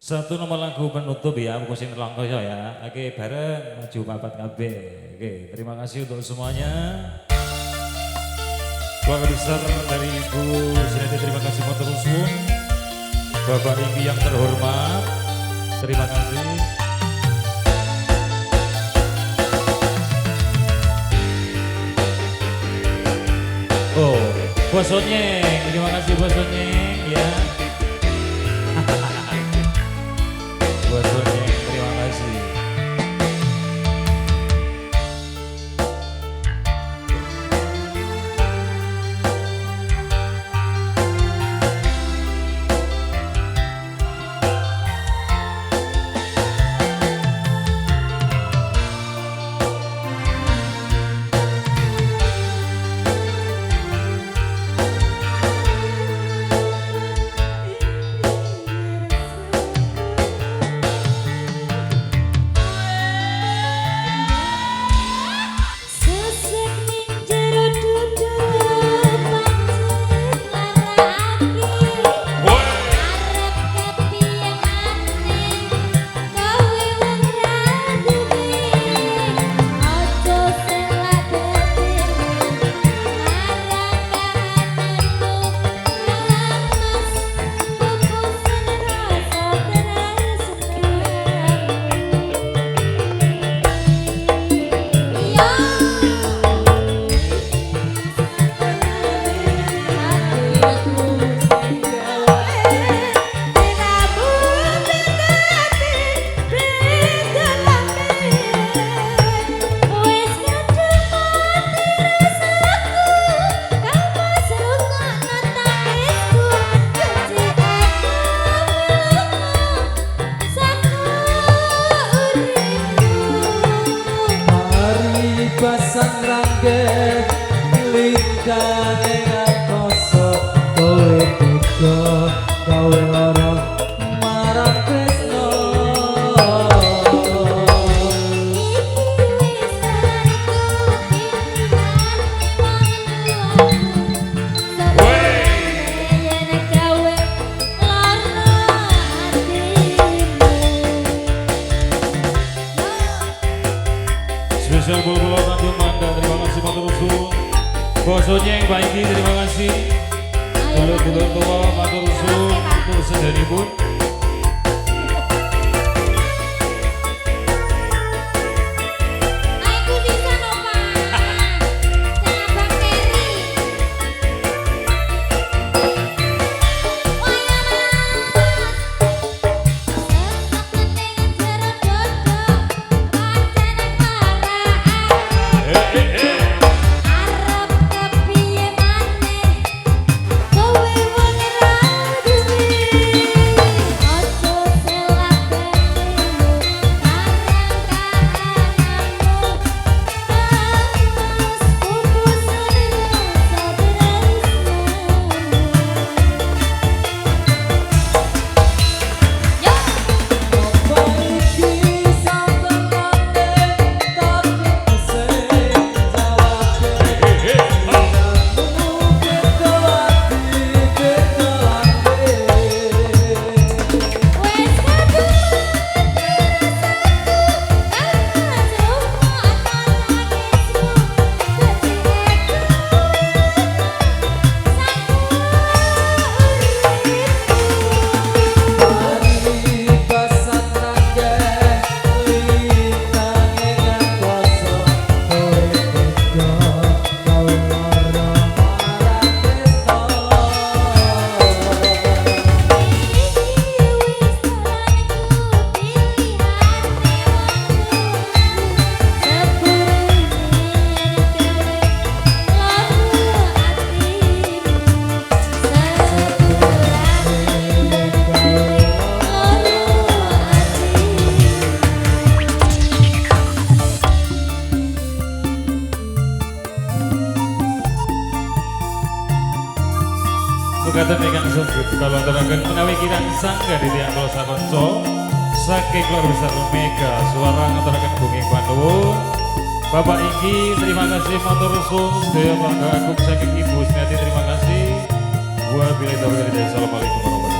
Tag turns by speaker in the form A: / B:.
A: Satu nomor lagu penutup ya, aku sing nelongko ya. Oke, bareng maju papat kabeh. Oke, terima kasih untuk semuanya. Keluarga besar dari Ibu Sineti, terima kasih matur nuwun. Bapak Inggi yang terhormat, terima kasih. Oh, Bos Onyeng, terima kasih Bos Onyeng ya. Bos Onyeng, terima kasih.
B: Pasang rangge lintane ngakoso kowe tega gawe lara marang tresno
A: Spesial bobo Tanjung Manda, terima kasih matur nuwun. Bos Onyeng, Pak Inggi, terima kasih. Dulur-dulur tua matur nuwun untuk sedanipun. Kata megang sebut kalau terangkan menawi kirang sangga di tiang dosa konco saking keluar besar Mega suara ngaturakan bumi Pandu Bapak Inggi terima kasih matur nuwun sedaya Bangga Agung saking Ibu Sineti terima kasih wabillahi taufiq wal hidayah. Assalamualaikum warahmatullahi wabarakatuh.